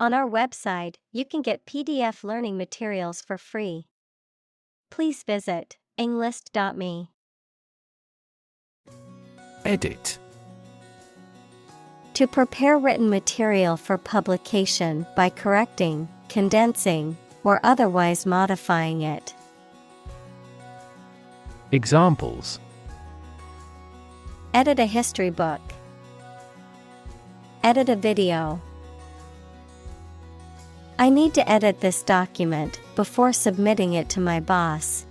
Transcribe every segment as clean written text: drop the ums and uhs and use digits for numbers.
On our website, you can get PDF learning materials for free. Please visit englist.me. Edit. To prepare written material for publication by correcting, condensing, or otherwise modifying it. Examples: Edit a history book. Edit a video. I need to edit this document before submitting it to my boss.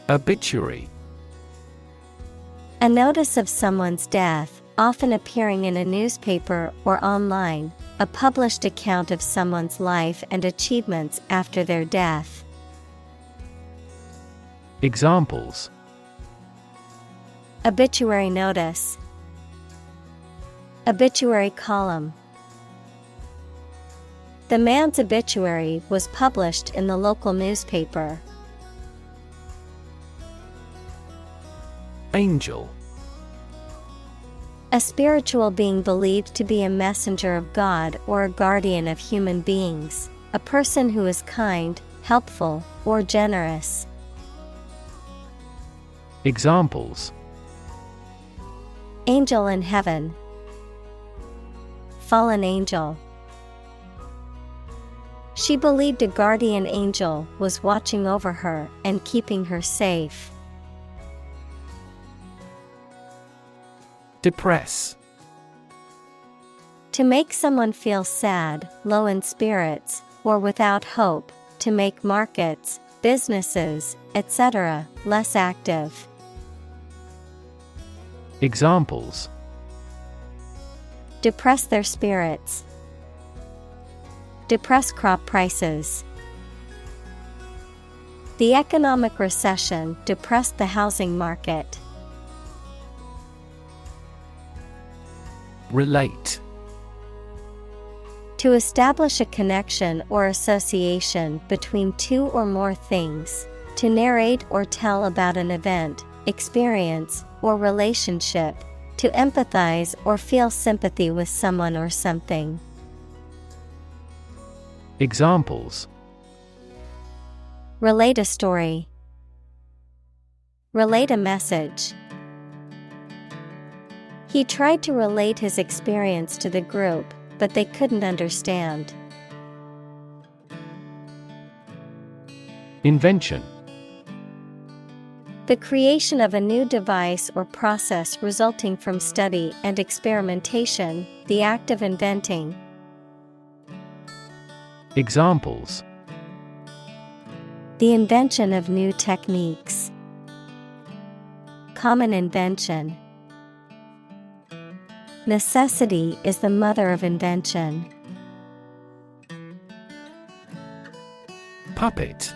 Obituary. A notice of someone's death, often appearing in a newspaper or online, a published account of someone's life and achievements after their death. Examples: Obituary notice. Obituary column. The man's obituary was published in the local newspaper. Angel. A spiritual being believed to be a messenger of God or a guardian of human beings, a person who is kind, helpful, or generous. Examples: Angel in heaven. Fallen angel. She believed a guardian angel was watching over her and keeping her safe. Depress. To make someone feel sad, low in spirits, or without hope, to make markets, businesses, etc., less active. Examples: Depress their spirits. Depress crop prices. The economic recession depressed the housing market. Relate. To establish a connection or association between two or more things. To narrate or tell about an event, experience, or relationship. To empathize or feel sympathy with someone or something. Examples: Relate a story. Relate a message. He tried to relate his experience to the group, but they couldn't understand. Invention. The creation of a new device or process resulting from study and experimentation, the act of inventing. Examples: The invention of new techniques. Common invention. Necessity is the mother of invention. Puppet.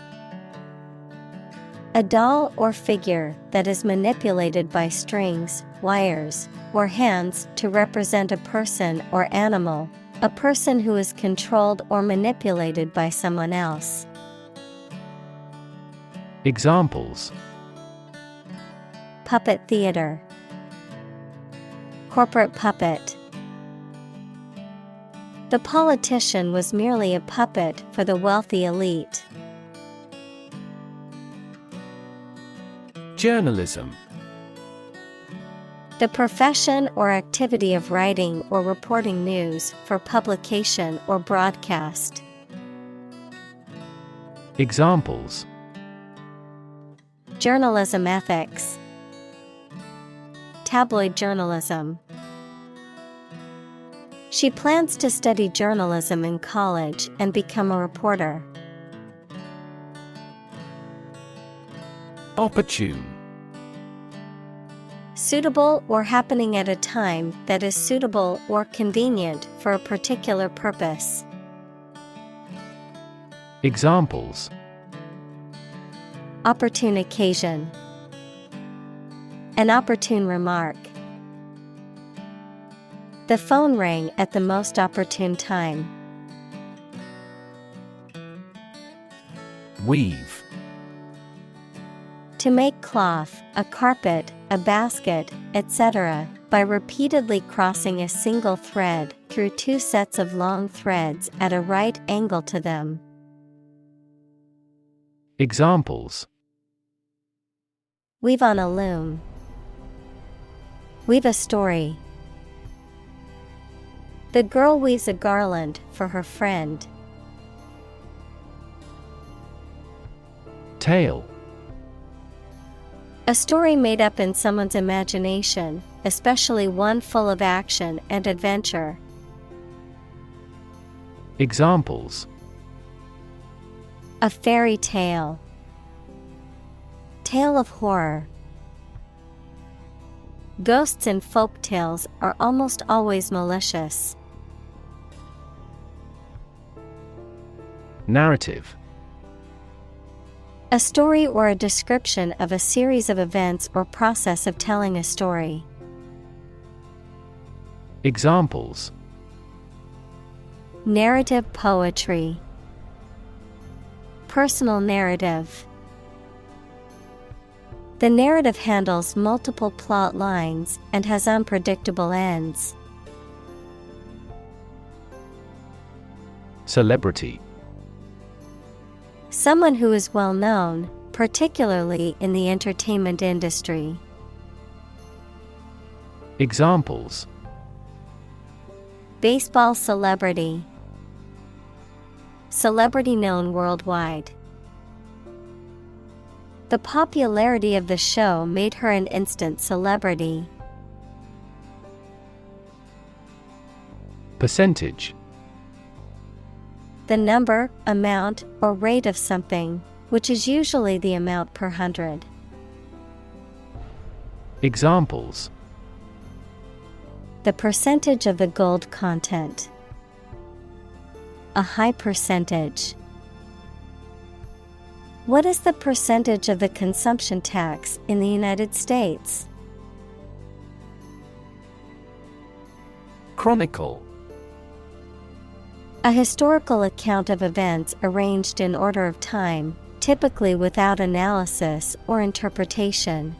A doll or figure that is manipulated by strings, wires, or hands to represent a person or animal, a person who is controlled or manipulated by someone else. Examples: Puppet theater. Corporate puppet. The politician was merely a puppet for the wealthy elite. Journalism. The profession or activity of writing or reporting news for publication or broadcast. Examples: Journalism ethics. Tabloid journalism. She plans to study journalism in college and become a reporter. Opportune. Suitable or happening at a time that is suitable or convenient for a particular purpose. Examples: Opportune occasion. An opportune remark. The phone rang at the most opportune time. Weave. To make cloth, a carpet, a basket, etc., by repeatedly crossing a single thread through two sets of long threads at a right angle to them. Examples: Weave on a loom. Weave a story. The girl weaves a garland for her friend. Tale: A story made up in someone's imagination, especially one full of action and adventure. Examples: A fairy tale. Tale of horror. Ghosts in folk tales are almost always malicious. Narrative: A story or a description of a series of events or process of telling a story. Examples: Narrative poetry. Personal narrative. The narrative handles multiple plot lines and has unpredictable ends. Celebrity: Someone who is well known, particularly in the entertainment industry. Examples: Baseball celebrity. Celebrity known worldwide. The popularity of the show made her an instant celebrity. Percentage: The number, amount, or rate of something, which is usually the amount per hundred. Examples: The percentage of the gold content. A high percentage. What is the percentage of the consumption tax in the United States? Chronicle: A historical account of events arranged in order of time, typically without analysis or interpretation.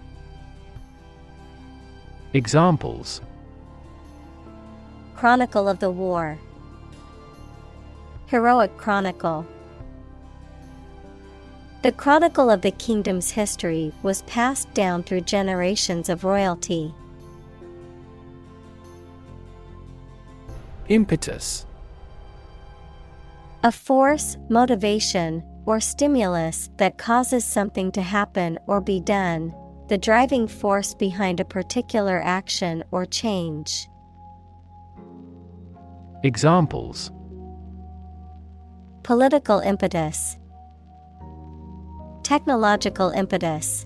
Examples: Chronicle of the war. Heroic chronicle. The chronicle of the kingdom's history was passed down through generations of royalty. Impetus: A force, motivation, or stimulus that causes something to happen or be done, the driving force behind a particular action or change. Examples: Political impetus. Technological impetus.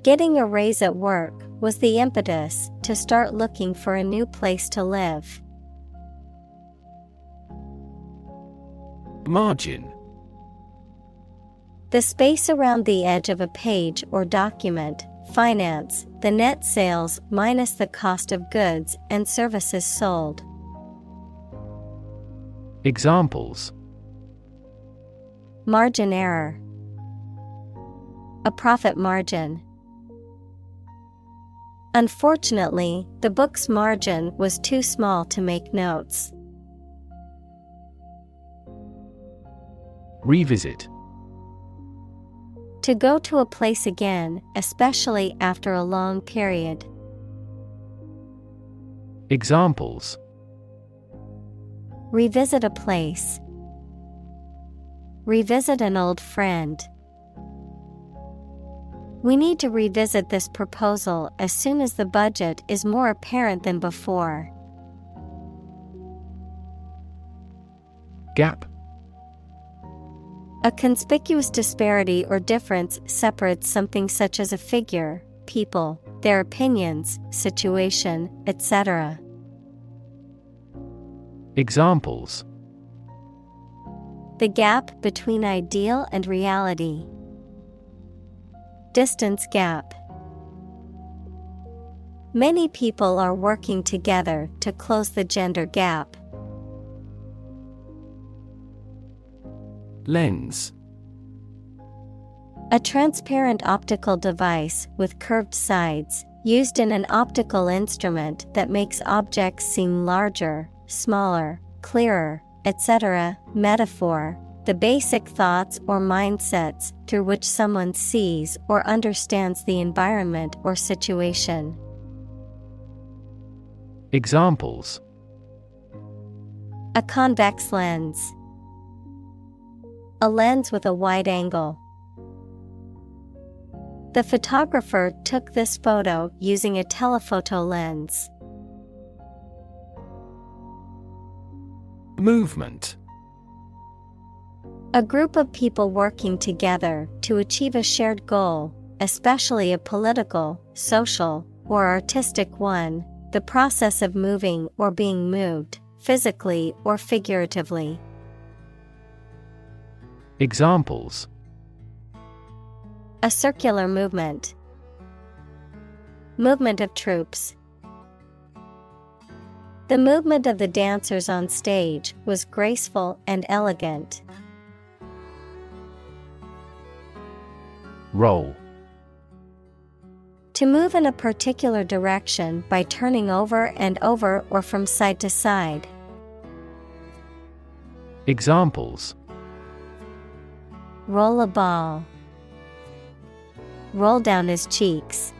Getting a raise at work was the impetus to start looking for a new place to live. Margin: The space around the edge of a page or document. Finance, the net sales minus the cost of goods and services sold. Examples: Margin error. A profit margin. Unfortunately, the book's margin was too small to make notes. Revisit: To go to a place again, especially after a long period. Examples: Revisit a place. Revisit an old friend. We need to revisit this proposal as soon as the budget is more apparent than before. Gap: A conspicuous disparity or difference separates something such as a figure, people, their opinions, situation, etc. Examples: The gap between ideal and reality. Distance gap. Many people are working together to close the gender gap. Lens: A transparent optical device with curved sides, used in an optical instrument that makes objects seem larger, smaller, clearer, etc. Metaphor: the basic thoughts or mindsets through which someone sees or understands the environment or situation. Examples: a convex lens, a lens with a wide angle. The photographer took this photo using a telephoto lens. Movement. A group of people working together to achieve a shared goal, especially a political, social, or artistic one, the process of moving or being moved, physically or figuratively. Examples: a circular movement, movement of troops. The movement of the dancers on stage was graceful and elegant. Roll. To move in a particular direction by turning over and over or from side to side. Examples: roll a ball, roll down his cheeks.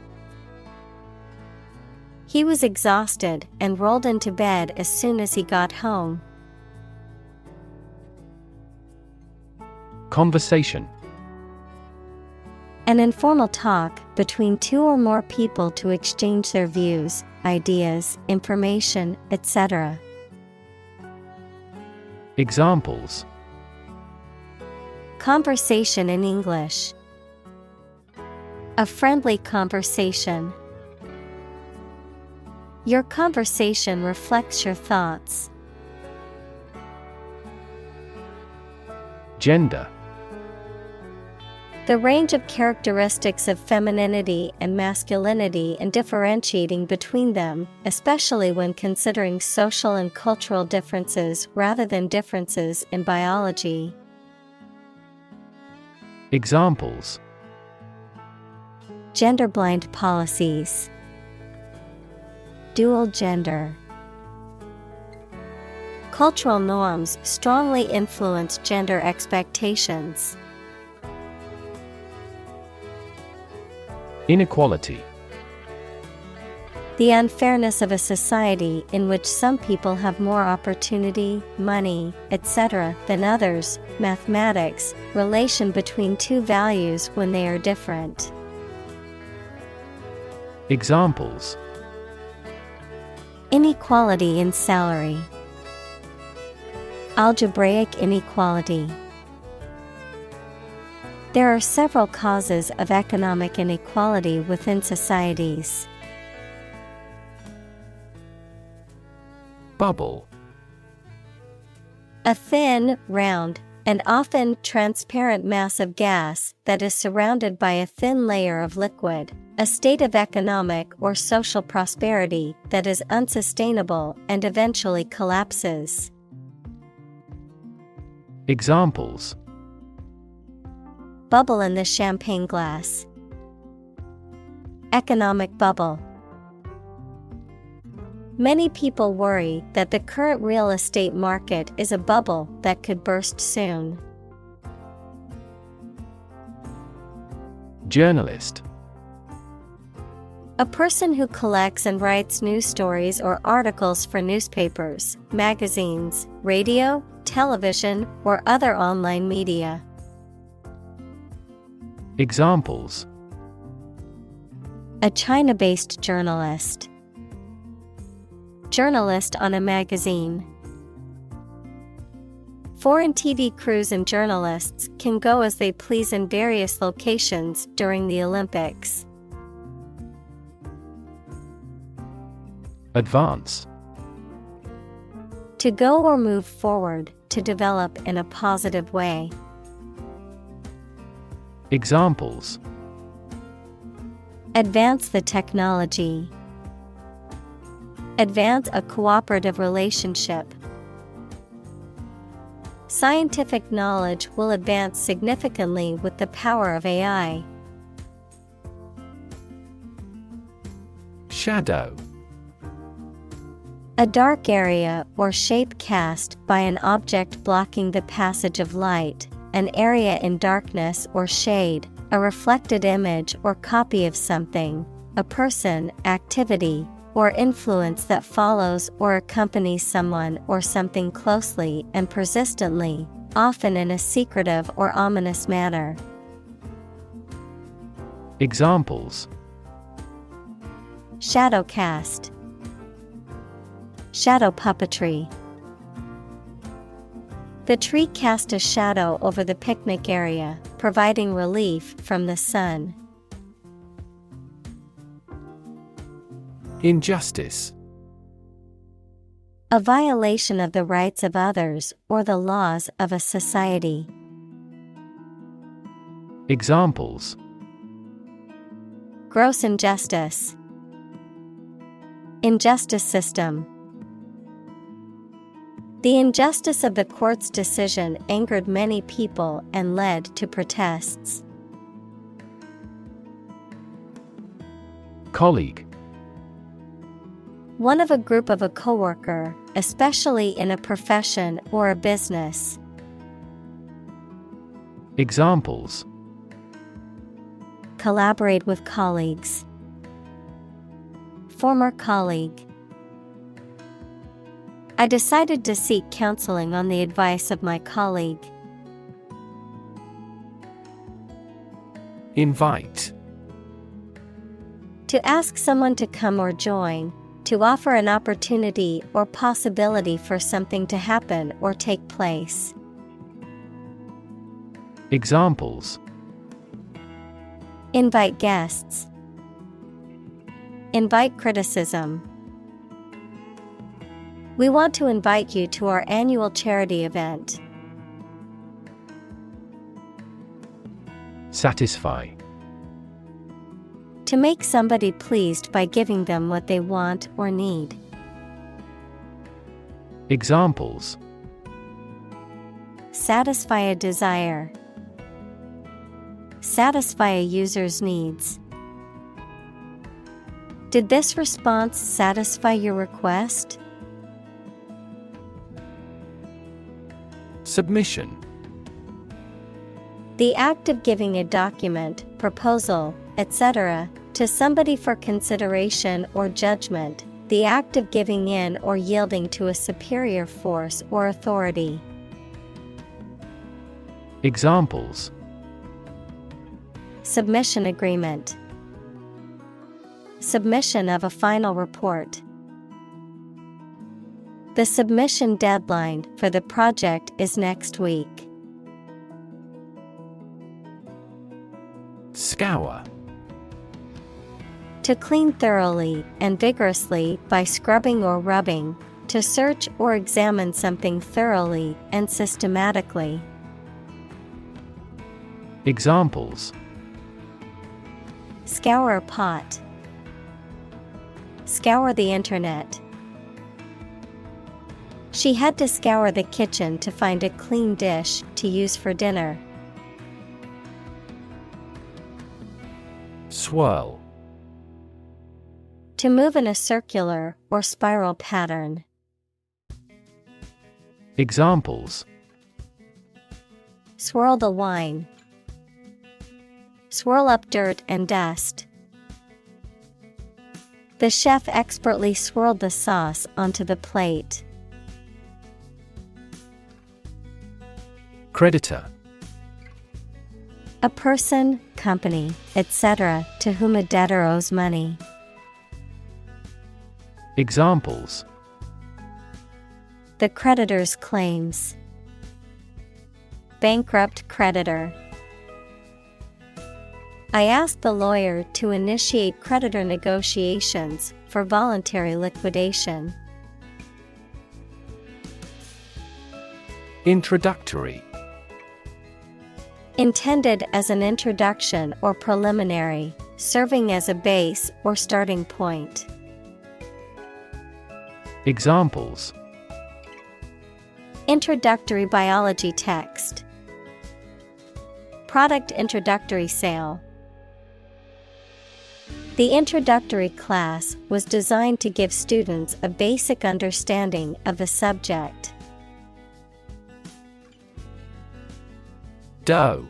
He was exhausted and rolled into bed as soon as he got home. Conversation. An informal talk between two or more people to exchange their views, ideas, information, etc. Examples: conversation in English, a friendly conversation. Your conversation reflects your thoughts. Gender. The range of characteristics of femininity and masculinity and differentiating between them, especially when considering social and cultural differences rather than differences in biology. Examples: gender-blind policies, dual gender. Cultural norms strongly influence gender expectations. Inequality. The unfairness of a society in which some people have more opportunity, money, etc. than others. Mathematics, relation between two values when they are different. Examples: inequality in salary, algebraic inequality. There are several causes of economic inequality within societies. Bubble. A thin, round, and often transparent mass of gas that is surrounded by a thin layer of liquid, a state of economic or social prosperity that is unsustainable and eventually collapses. Examples: bubble in the champagne glass, economic bubble. Many people worry that the current real estate market is a bubble that could burst soon. Journalist. A person who collects and writes news stories or articles for newspapers, magazines, radio, television, or other online media. Examples: a China-based journalist, journalist on a magazine. Foreign TV crews and journalists can go as they please in various locations during the Olympics. Advance. To go or move forward, to develop in a positive way. Examples: advance the technology, advance a cooperative relationship. Scientific knowledge will advance significantly with the power of AI. Shadow. A dark area or shape cast by an object blocking the passage of light, an area in darkness or shade, a reflected image or copy of something, a person, activity, or influence that follows or accompanies someone or something closely and persistently, often in a secretive or ominous manner. Examples: Shadow cast, shadow puppetry. The tree cast a shadow over the picnic area, providing relief from the sun. Injustice. A violation of the rights of others or the laws of a society. Examples: Gross injustice. Injustice system. The injustice of the court's decision angered many people and led to protests. Colleague. One of a group of a coworker, especially in a profession or a business. Examples: Collaborate with colleagues. Former colleague. I decided to seek counseling on the advice of my colleague. Invite. To ask someone to come or join, to offer an opportunity or possibility for something to happen or take place. Examples: Invite guests. Invite criticism. We want to invite you to our annual charity event. Satisfy. To make somebody pleased by giving them what they want or need. Examples: Satisfy a desire. Satisfy a user's needs. Did this response satisfy your request? Submission. The act of giving a document, proposal, etc., to somebody for consideration or judgment, the act of giving in or yielding to a superior force or authority. Examples: Submission agreement. Submission of a final report. The submission deadline for the project is next week. Scour. To clean thoroughly and vigorously by scrubbing or rubbing, to search or examine something thoroughly and systematically. Examples: Scour a pot. Scour the internet. She had to scour the kitchen to find a clean dish to use for dinner. Swirl. To move in a circular or spiral pattern. Examples: Swirl the wine. Swirl up dirt and dust. The chef expertly swirled the sauce onto the plate. Creditor. A person, company, etc., to whom a debtor owes money. Examples: The creditor's claims. Bankrupt creditor. I asked the lawyer to initiate creditor negotiations for voluntary liquidation. Introductory. Intended as an introduction or preliminary, serving as a base or starting point. Introductory biology text. Product introductory sale. The introductory class was designed to give students a basic understanding of the subject. Doe.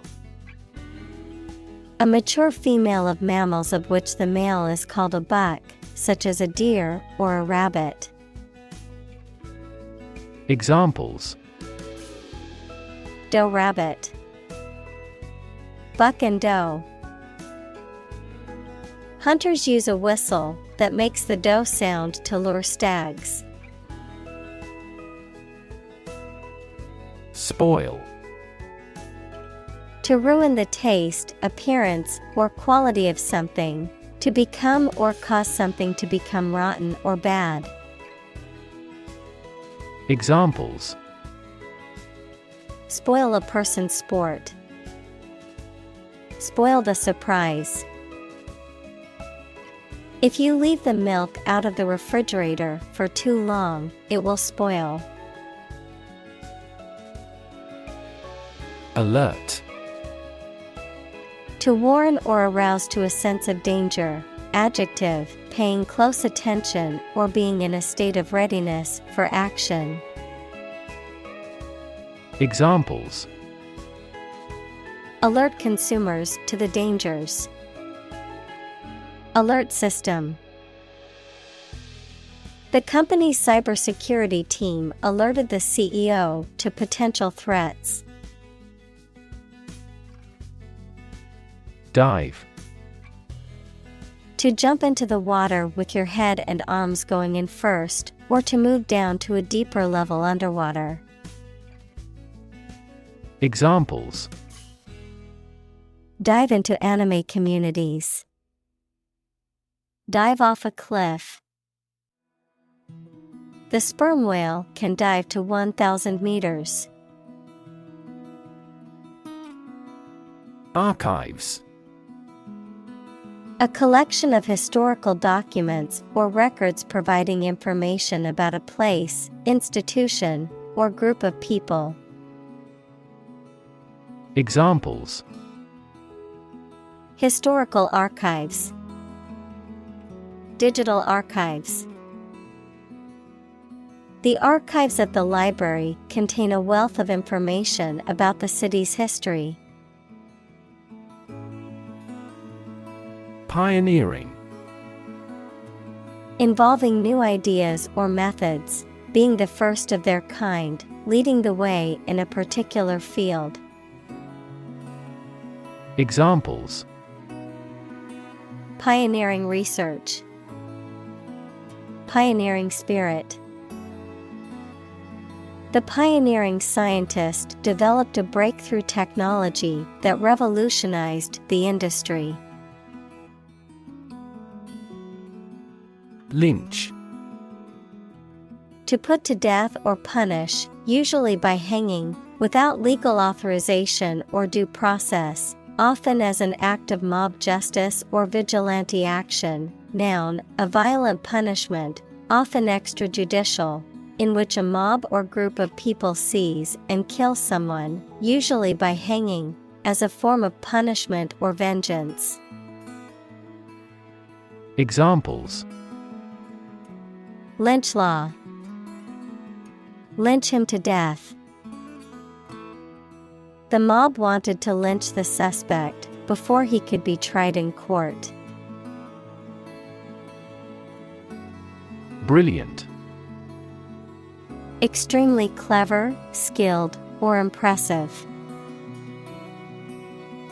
A mature female of mammals of which the male is called a buck, such as a deer or a rabbit. Examples: Doe rabbit. Buck and doe. Hunters use a whistle that makes the doe sound to lure stags. Spoil. To ruin the taste, appearance, or quality of something. To become or cause something to become rotten or bad. Examples: Spoil a person's sport. Spoil the surprise. If you leave the milk out of the refrigerator for too long, it will spoil. Alert. To warn or arouse to a sense of danger. Adjective, paying close attention or being in a state of readiness for action. Examples: Alert consumers to the dangers. Alert system. The company's cybersecurity team alerted the CEO to potential threats. Dive. To jump into the water with your head and arms going in first, or to move down to a deeper level underwater. Examples: Dive into anime communities. Dive off a cliff. The sperm whale can dive to 1,000 meters. Archives. A collection of historical documents or records providing information about a place, institution, or group of people. Examples: Historical archives. Digital archives. The archives at the library contain a wealth of information about the city's history. Pioneering. Involving new ideas or methods, being the first of their kind, leading the way in a particular field. Examples: Pioneering research. Pioneering spirit. The pioneering scientist developed a breakthrough technology that revolutionized the industry. Lynch. To put to death or punish, usually by hanging, without legal authorization or due process, often as an act of mob justice or vigilante action. Noun, a violent punishment, often extrajudicial, in which a mob or group of people seize and kill someone, usually by hanging, as a form of punishment or vengeance. Examples: Lynch law. Lynch him to death. The mob wanted to lynch the suspect before he could be tried in court. Brilliant. Extremely clever, skilled, or impressive.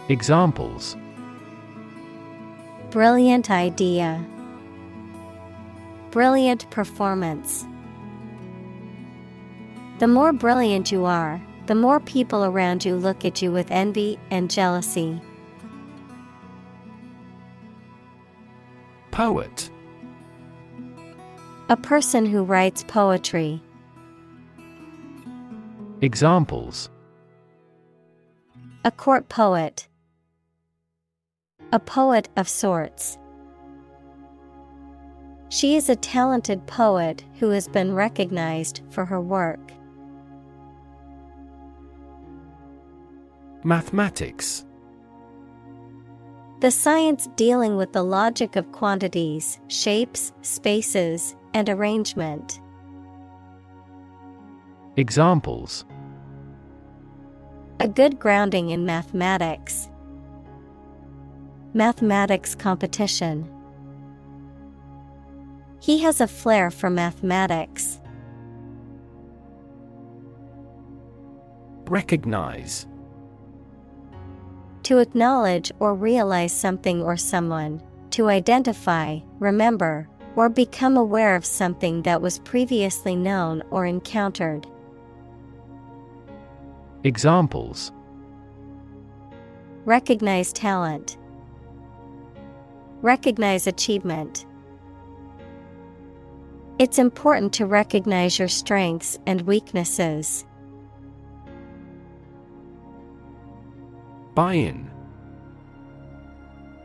Examples: Brilliant idea. Brilliant performance. The more brilliant you are, the more people around you look at you with envy and jealousy. Poet. A person who writes poetry. Examples: A court poet. A poet of sorts. She is a talented poet who has been recognized for her work. Mathematics. The science dealing with the logic of quantities, shapes, spaces, and arrangement. Examples: A good grounding in mathematics. Mathematics competition. He has a flair for mathematics. Recognize. To acknowledge or realize something or someone, to identify, remember, or become aware of something that was previously known or encountered. Examples: Recognize talent. Recognize achievement. It's important to recognize your strengths and weaknesses. Buy-in.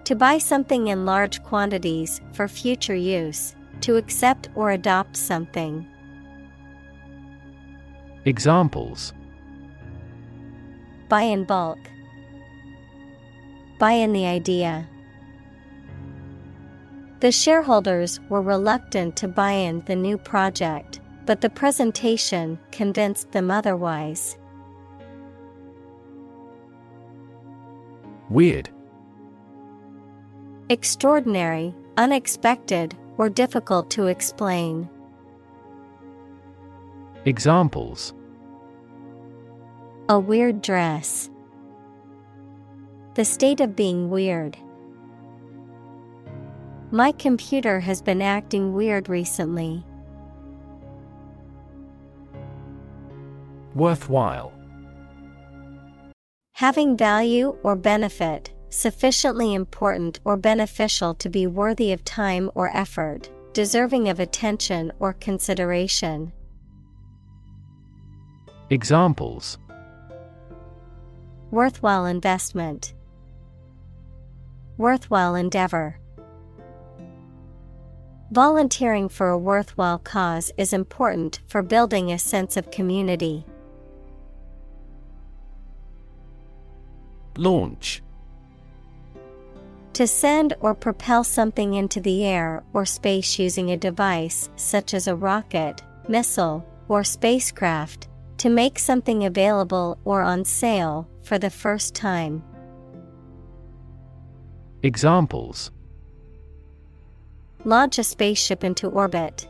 To buy something in large quantities for future use, to accept or adopt something. Examples: Buy in bulk. Buy in the idea. The shareholders were reluctant to buy in the new project, but the presentation convinced them otherwise. Weird. Extraordinary, unexpected, or difficult to explain. Examples: A weird dress. The state of being weird. My computer has been acting weird recently. Worthwhile. Having value or benefit, sufficiently important or beneficial to be worthy of time or effort, deserving of attention or consideration. Examples: Worthwhile investment. Worthwhile endeavor. Volunteering for a worthwhile cause is important for building a sense of community. Launch. To send or propel something into the air or space using a device such as a rocket, missile, or spacecraft, to make something available or on sale for the first time. Examples: Launch a spaceship into orbit.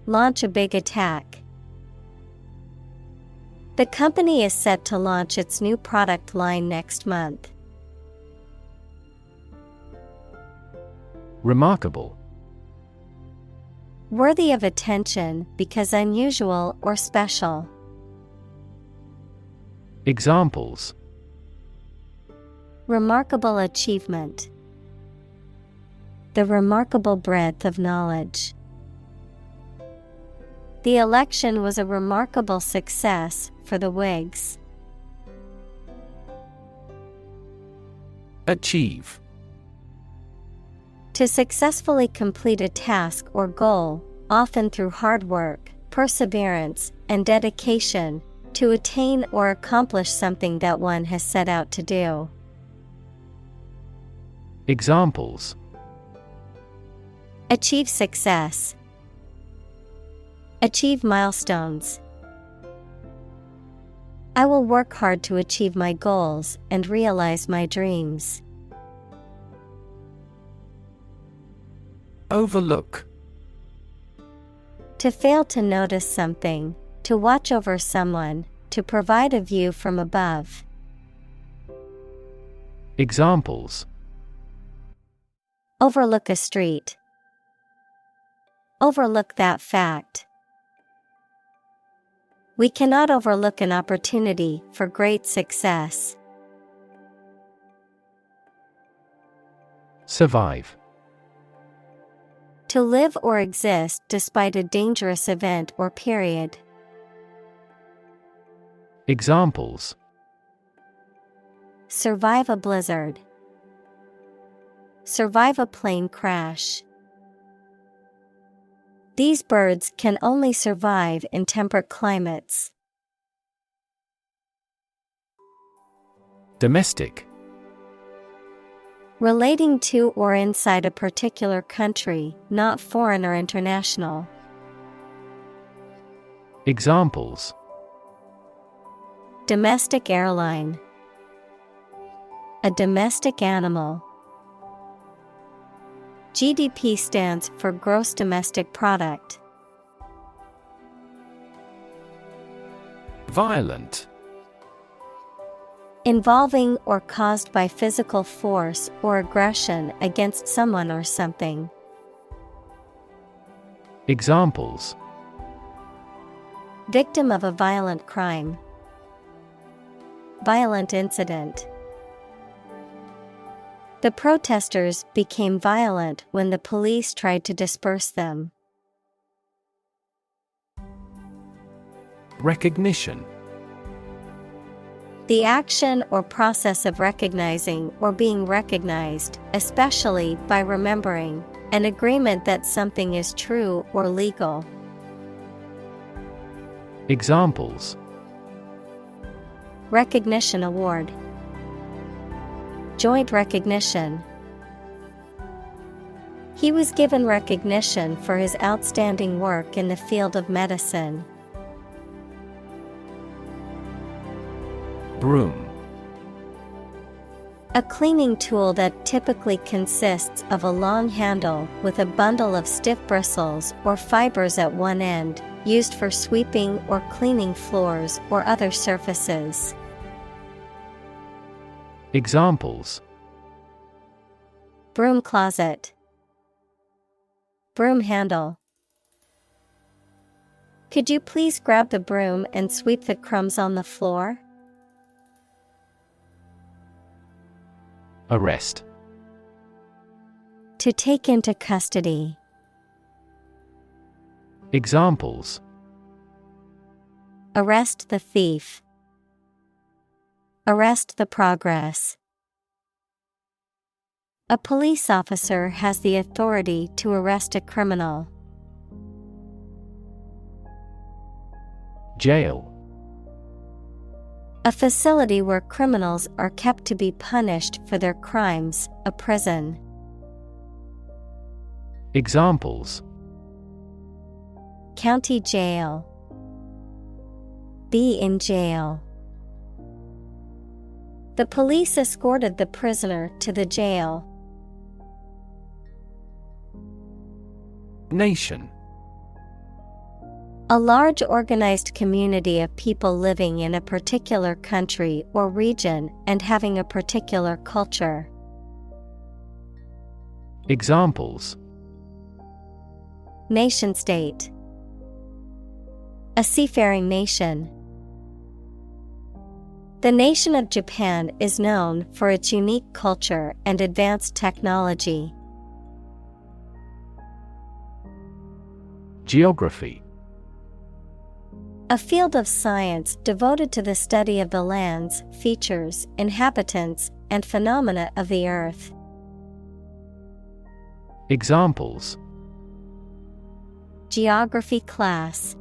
Launch a big attack. The company is set to launch its new product line next month. Remarkable. Worthy of attention because unusual or special. Examples: Remarkable achievement. The remarkable breadth of knowledge. The election was a remarkable success for the Whigs. Achieve. To successfully complete a task or goal, often through hard work, perseverance, and dedication, to attain or accomplish something that one has set out to do. Examples: Achieve success. Achieve milestones. I will work hard to achieve my goals and realize my dreams. Overlook. To fail to notice something, to watch over someone, to provide a view from above. Examples: Overlook a street. Overlook that fact. We cannot overlook an opportunity for great success. Survive. To live or exist despite a dangerous event or period. Examples: Survive a blizzard. Survive a plane crash. These birds can only survive in temperate climates. Domestic. Relating to or inside a particular country, not foreign or international. Examples: Domestic airline. A domestic animal. GDP stands for gross domestic product. Violent. Involving or caused by physical force or aggression against someone or something. Examples: Victim of a violent crime. Violent incident. The protesters became violent when the police tried to disperse them. Recognition. The action or process of recognizing or being recognized, especially by remembering, an agreement that something is true or legal. Examples: Recognition award. Joint recognition. He was given recognition for his outstanding work in the field of medicine. Broom. A cleaning tool that typically consists of a long handle with a bundle of stiff bristles or fibers at one end, used for sweeping or cleaning floors or other surfaces. Examples: Broom closet. Broom handle. Could you please grab the broom and sweep the crumbs on the floor? Arrest. To take into custody. Examples: Arrest the thief. Arrest the progress. A police officer has the authority to arrest a criminal. Jail. A facility where criminals are kept to be punished for their crimes, a prison. Examples: County jail. Be in jail. The police escorted the prisoner to the jail. Nation. A large organized community of people living in a particular country or region and having a particular culture. Examples: Nation state. A seafaring nation. The nation of Japan is known for its unique culture and advanced technology. Geography. A field of science devoted to the study of the lands, features, inhabitants, and phenomena of the earth. Examples: Geography class.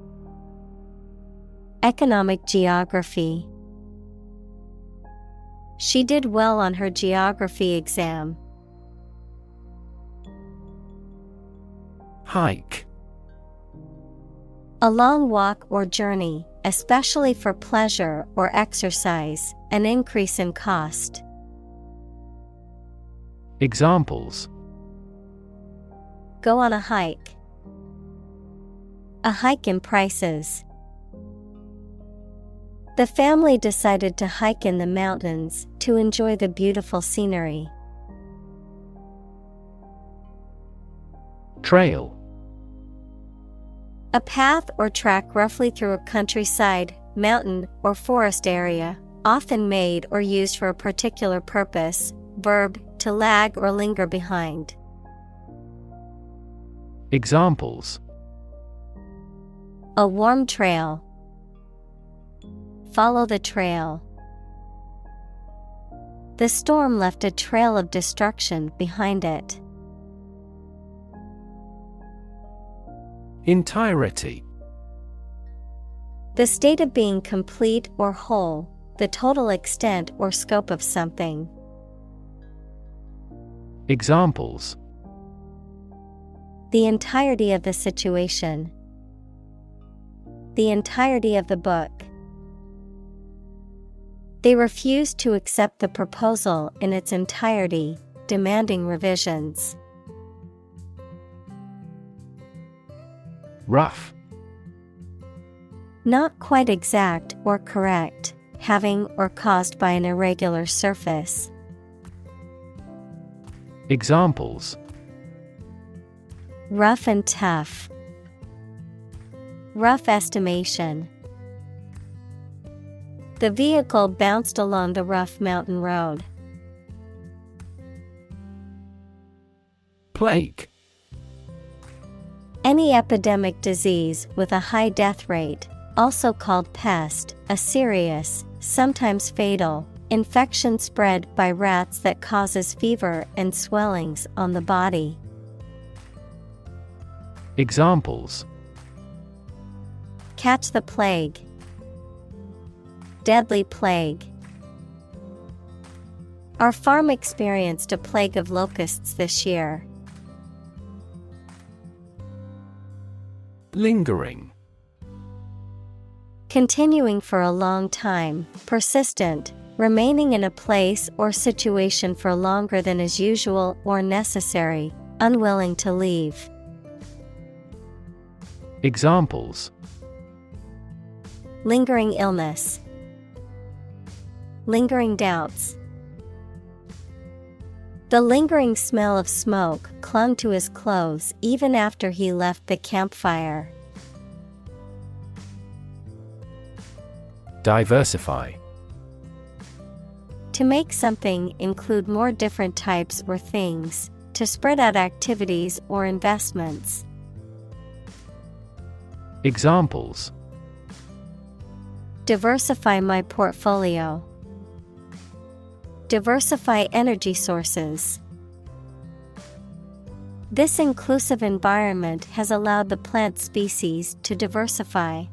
Economic geography. She did well on her geography exam. Hike. A long walk or journey, especially for pleasure or exercise, an increase in cost. Examples: Go on a hike. A hike in prices. The family decided to hike in the mountains to enjoy the beautiful scenery. Trail. A path or track roughly through a countryside, mountain, or forest area, often made or used for a particular purpose. Verb, to lag or linger behind. Examples: A warm trail. Follow the trail. The storm left a trail of destruction behind it. Entirety. The state of being complete or whole, the total extent or scope of something. Examples: The entirety of the situation. The entirety of the book. They refused to accept the proposal in its entirety, demanding revisions. Rough. Not quite exact or correct, having or caused by an irregular surface. Examples: Rough and tough. Rough estimation. The vehicle bounced along the rough mountain road. Plague. Any epidemic disease with a high death rate, also called pest, a serious, sometimes fatal, infection spread by rats that causes fever and swellings on the body. Examples: Catch the plague. Deadly plague. Our farm experienced a plague of locusts this year. Lingering. Continuing for a long time, persistent, remaining in a place or situation for longer than is usual or necessary, unwilling to leave. Examples: Lingering illness. Lingering doubts. The lingering smell of smoke clung to his clothes even after he left the campfire. Diversify. To make something include more different types or things, to spread out activities or investments. Examples: Diversify my portfolio. Diversify energy sources. This inclusive environment has allowed the plant species to diversify.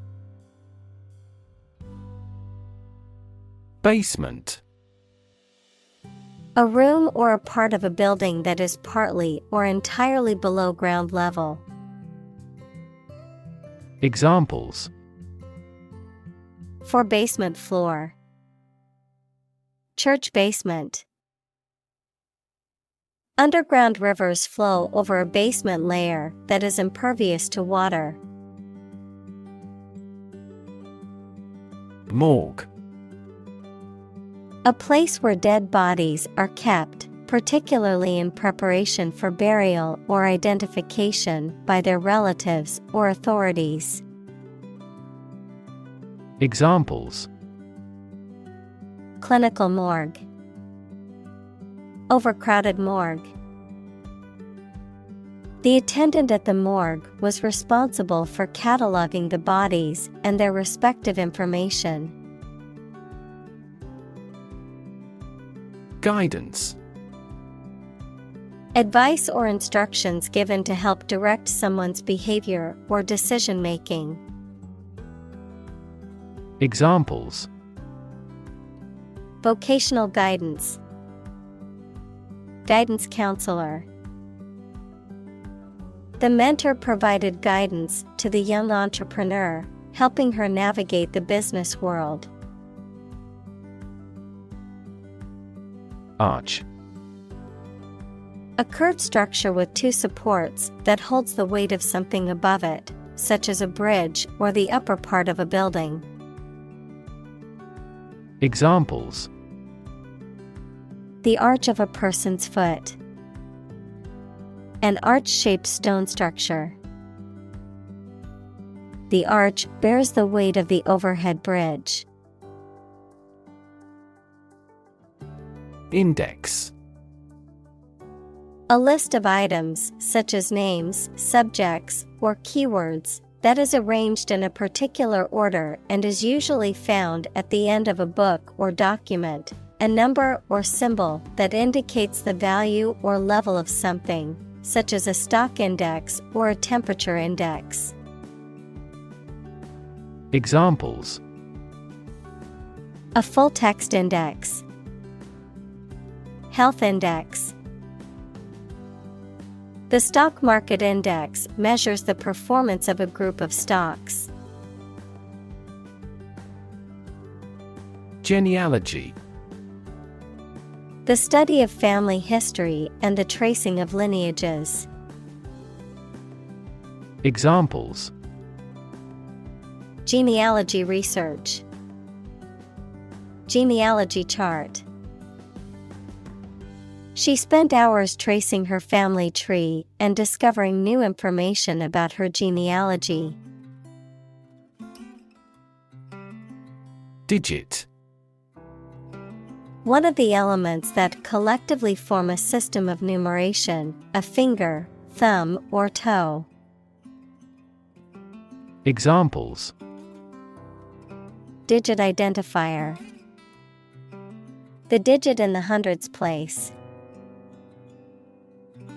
Basement. A room or a part of a building that is partly or entirely below ground level. Examples: For basement floor. Church basement. Underground rivers flow over a basement layer that is impervious to water. Morgue. A place where dead bodies are kept, particularly in preparation for burial or identification by their relatives or authorities. Examples: Clinical morgue. Overcrowded morgue. The attendant at the morgue was responsible for cataloging the bodies and their respective information. Guidance. Advice or instructions given to help direct someone's behavior or decision-making. Examples: Vocational guidance. Guidance counselor. The mentor provided guidance to the young entrepreneur, helping her navigate the business world. Arch. A curved structure with two supports that holds the weight of something above it, such as a bridge or the upper part of a building. Examples: The arch of a person's foot. An arch-shaped stone structure. The arch bears the weight of the overhead bridge. Index. A list of items, such as names, subjects, or keywords, that is arranged in a particular order and is usually found at the end of a book or document. A number or symbol that indicates the value or level of something, such as a stock index or a temperature index. A full text index. Health index. The stock market index measures the performance of a group of stocks. Genealogy. The study of family history and the tracing of lineages. Examples: Genealogy research. Genealogy chart. She spent hours tracing her family tree and discovering new information about her genealogy. Digit. One of the elements that collectively form a system of numeration, a finger, thumb, or toe. Examples: Digit identifier. The digit in the hundreds place.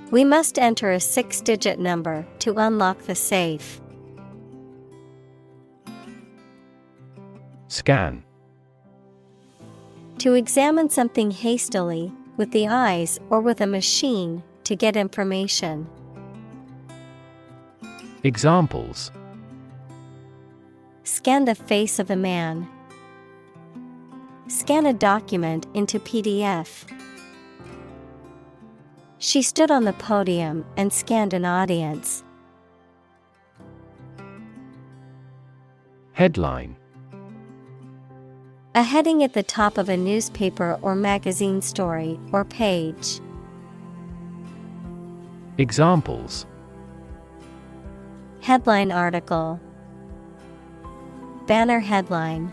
We must enter a 6-digit number to unlock the safe. Scan. To examine something hastily, with the eyes or with a machine, to get information. Examples: Scan the face of a man. Scan a document into PDF. She stood on the podium and scanned an audience. Headline. A heading at the top of a newspaper or magazine story or page. Examples: Headline article. Banner headline.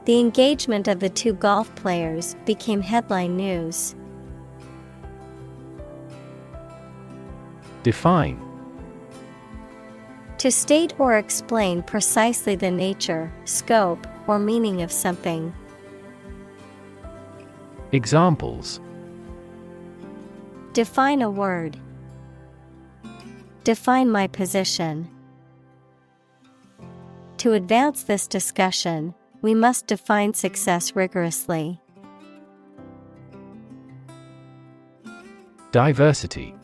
The engagement of the two golf players became headline news. Define. To state or explain precisely the nature, scope, or meaning of something. Examples: Define a word. Define my position. To advance this discussion, we must define success rigorously. Diversity.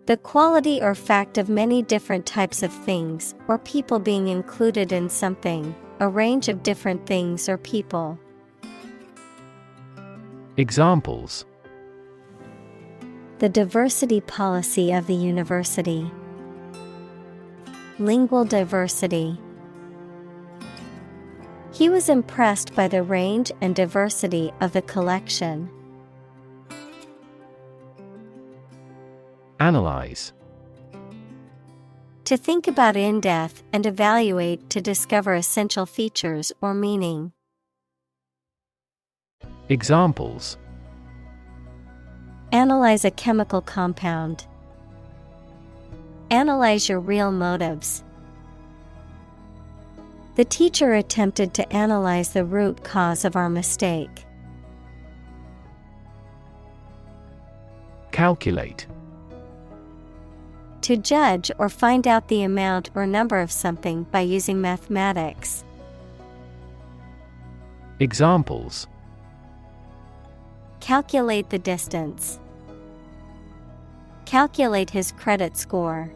The quality or fact of many different types of things or people being included in something, a range of different things or people. Examples: The diversity policy of the university. Lingual diversity. He was impressed by the range and diversity of the collection. Analyze. To think about in depth and evaluate to discover essential features or meaning. Examples: Analyze a chemical compound. Analyze your real motives. The teacher attempted to analyze the root cause of our mistake. Calculate. To judge or find out the amount or number of something by using mathematics. Examples: Calculate the distance. Calculate his credit score.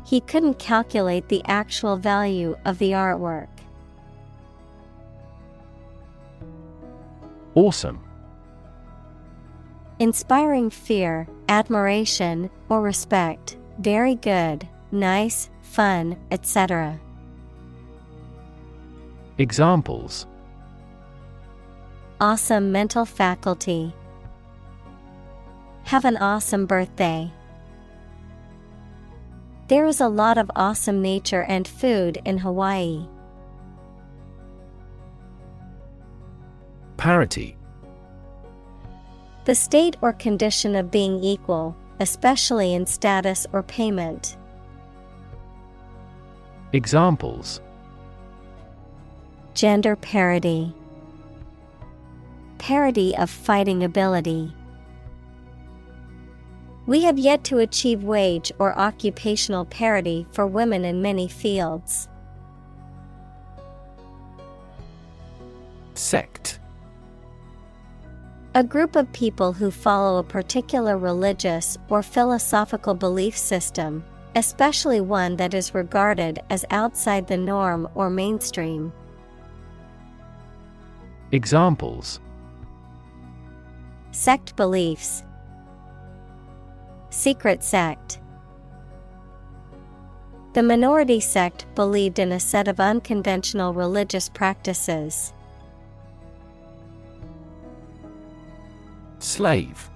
He couldn't calculate the actual value of the artwork. Awesome. Inspiring fear, admiration, or respect. Very good, nice, fun, etc. Examples: Awesome mental faculty. Have an awesome birthday. There is a lot of awesome nature and food in Hawaii. Parity. The state or condition of being equal, especially in status or payment. Examples: Gender parity. Parity of fighting ability. We have yet to achieve wage or occupational parity for women in many fields. Sect. A group of people who follow a particular religious or philosophical belief system, especially one that is regarded as outside the norm or mainstream. Examples: Sect beliefs. Secret sect. The minority sect believed in a set of unconventional religious practices. Slave.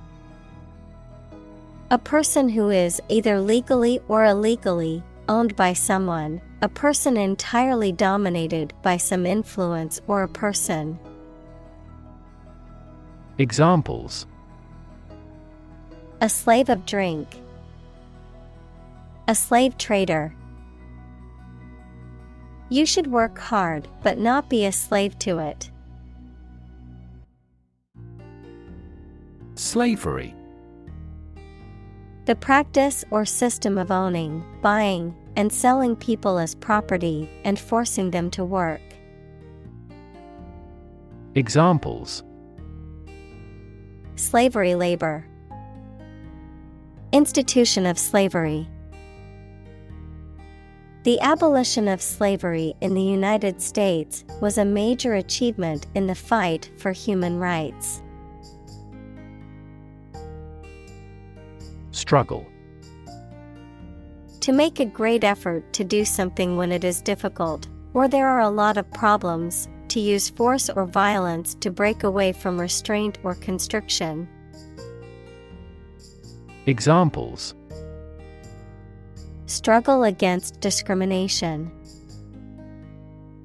A person who is either legally or illegally owned by someone, a person entirely dominated by some influence or a person. Examples: A slave of drink. A slave trader. You should work hard but not be a slave to it. Slavery. The practice or system of owning, buying, and selling people as property and forcing them to work. Examples: Slavery labor. Institution of slavery. The abolition of slavery in the United States was a major achievement in the fight for human rights. Struggle. To make a great effort to do something when it is difficult, or there are a lot of problems, to use force or violence to break away from restraint or constriction. Examples: Struggle against discrimination.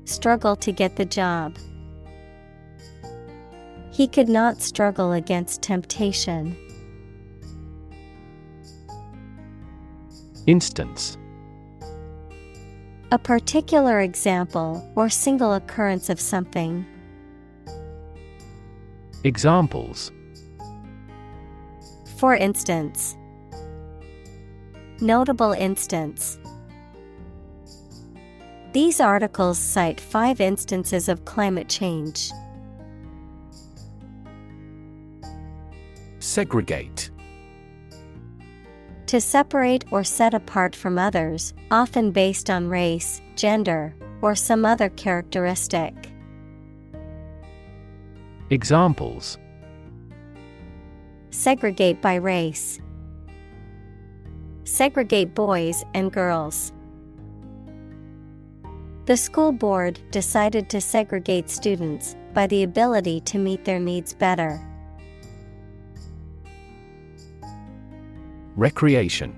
Struggle to get the job. He could not struggle against temptation. Instance. A particular example or single occurrence of something. Examples: For instance. Notable instance. These articles cite 5 instances of climate change. Segregate. To separate or set apart from others, often based on race, gender, or some other characteristic. Examples: Segregate by race. Segregate boys and girls. The school board decided to segregate students by the ability to meet their needs better. Recreation.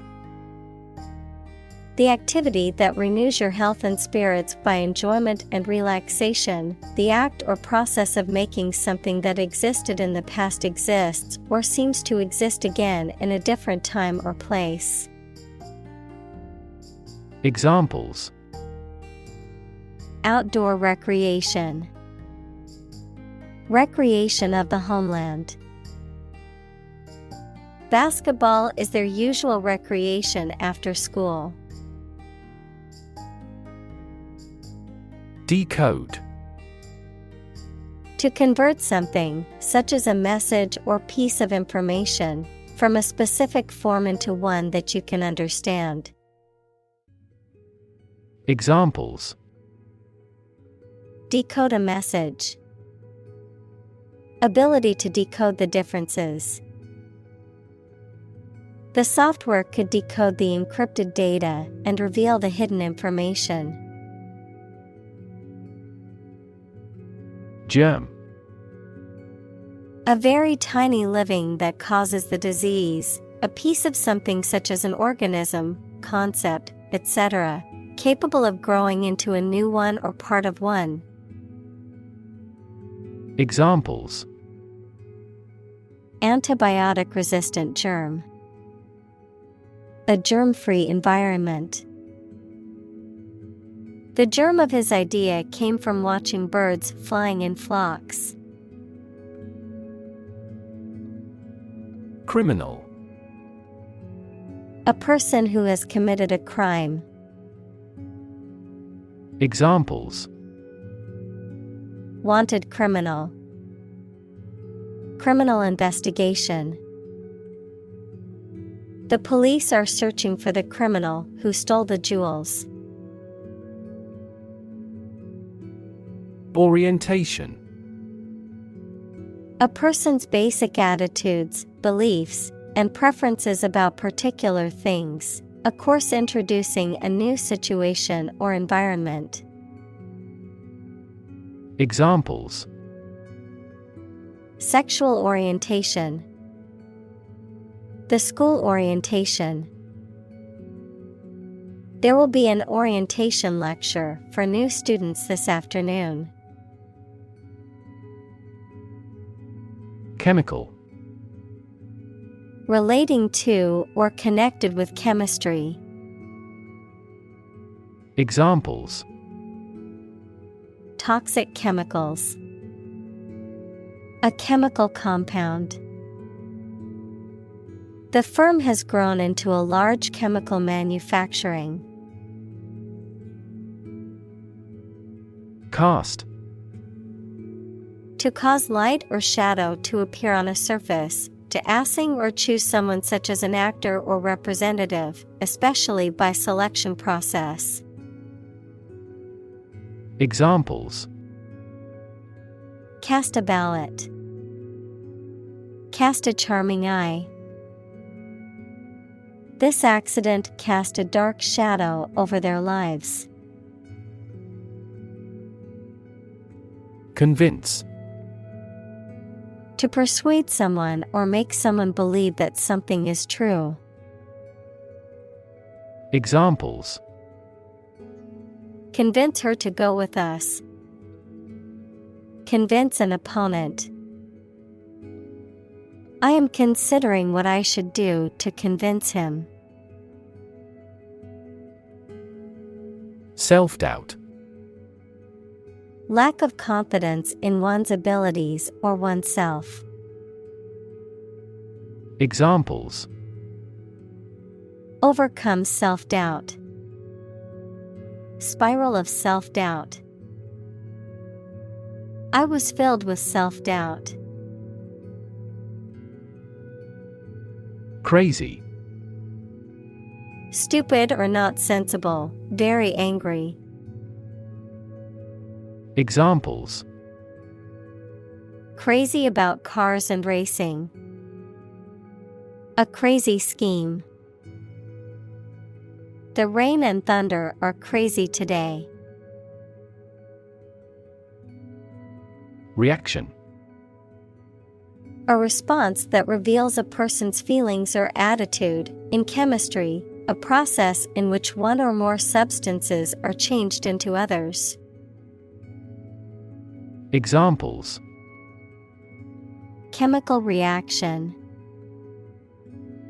The activity that renews your health and spirits by enjoyment and relaxation, the act or process of making something that existed in the past exists or seems to exist again in a different time or place. Examples: Outdoor recreation. Recreation of the homeland. Basketball is their usual recreation after school. Decode. To convert something, such as a message or piece of information, from a specific form into one that you can understand. Examples: Decode a message. Ability to decode the differences. The software could decode the encrypted data and reveal the hidden information. Germ. A very tiny living that causes the disease, a piece of something such as an organism, concept, etc., capable of growing into a new one or part of one. Examples: Antibiotic-resistant germ. A germ-free environment. The germ of his idea came from watching birds flying in flocks. Criminal. A person who has committed a crime. Examples: Wanted criminal. Criminal investigation. The police are searching for the criminal who stole the jewels. Orientation. A person's basic attitudes, beliefs, and preferences about particular things. A course introducing a new situation or environment. Examples: Sexual orientation. The school orientation. There will be an orientation lecture for new students this afternoon. Chemical. Relating to or connected with chemistry. Examples: Toxic chemicals. A chemical compound. The firm has grown into a large chemical manufacturing. Cast. To cause light or shadow to appear on a surface, to assing or choose someone such as an actor or representative, especially by selection process. Examples: Cast a ballot. Cast a charming eye. This accident cast a dark shadow over their lives. Convince. To persuade someone or make someone believe that something is true. Examples: Convince her to go with us. Convince an opponent. I am considering what I should do to convince him. Self-doubt. Lack of confidence in one's abilities or oneself. Examples: Overcome self-doubt. Spiral of self-doubt. I was filled with self-doubt. Crazy. Stupid or not sensible, very angry. Examples: Crazy about cars and racing. A crazy scheme. The rain and thunder are crazy today. Reaction. A response that reveals a person's feelings or attitude. In chemistry, a process in which one or more substances are changed into others. Examples: Chemical reaction.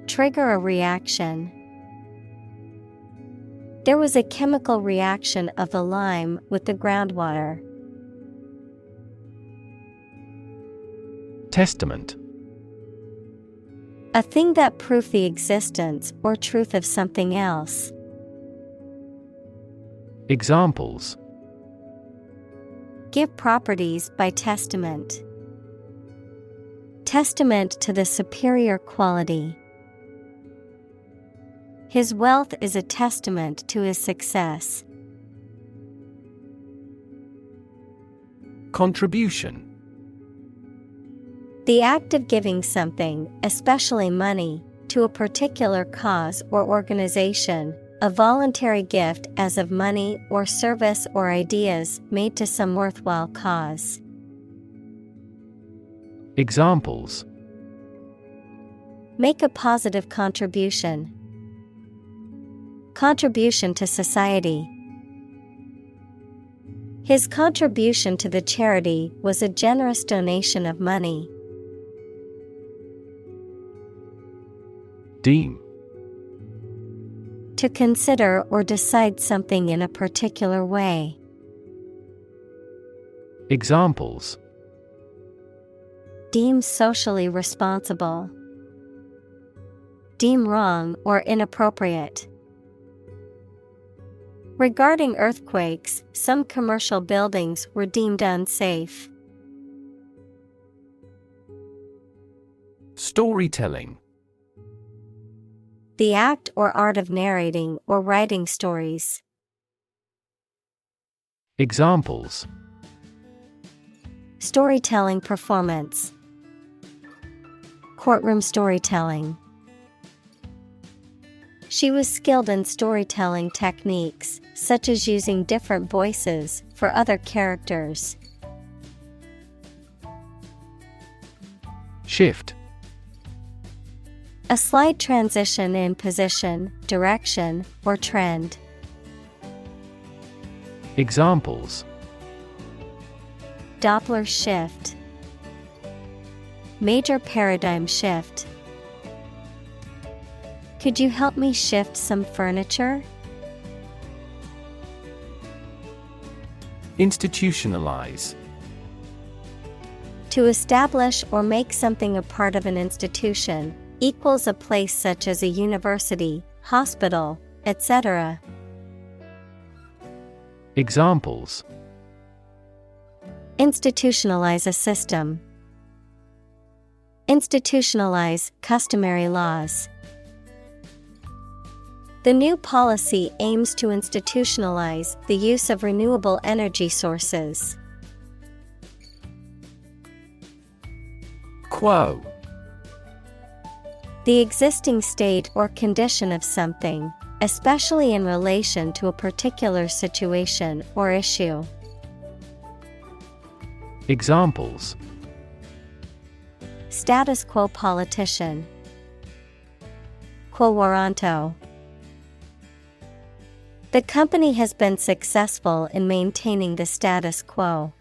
Trigger a reaction. There was a chemical reaction of the lime with the groundwater. Testament. A thing that proves the existence or truth of something else. Examples: Give properties by testament. Testament to the superior quality. His wealth is a testament to his success. Contribution. The act of giving something, especially money, to a particular cause or organization, a voluntary gift as of money or service or ideas made to some worthwhile cause. Examples: Make a positive contribution. Contribution to society. His contribution to the charity was a generous donation of money. Deem. To consider or decide something in a particular way. Examples: Deem socially responsible. Deem wrong or inappropriate. Regarding earthquakes, some commercial buildings were deemed unsafe. Storytelling. The act or art of narrating or writing stories. Examples: Storytelling performance. Courtroom storytelling. She was skilled in storytelling techniques, such as using different voices for other characters. Shift. A slight transition in position, direction, or trend. Examples: Doppler shift. Major paradigm shift. Could you help me shift some furniture? Institutionalize. To establish or make something a part of an institution, equals a place such as a university, hospital, etc. Examples: Institutionalize a system. Institutionalize customary laws. The new policy aims to institutionalize the use of renewable energy sources. Quo. The existing state or condition of something, especially in relation to a particular situation or issue. Examples: Status quo politician. Quo warranto. The company has been successful in maintaining the status quo.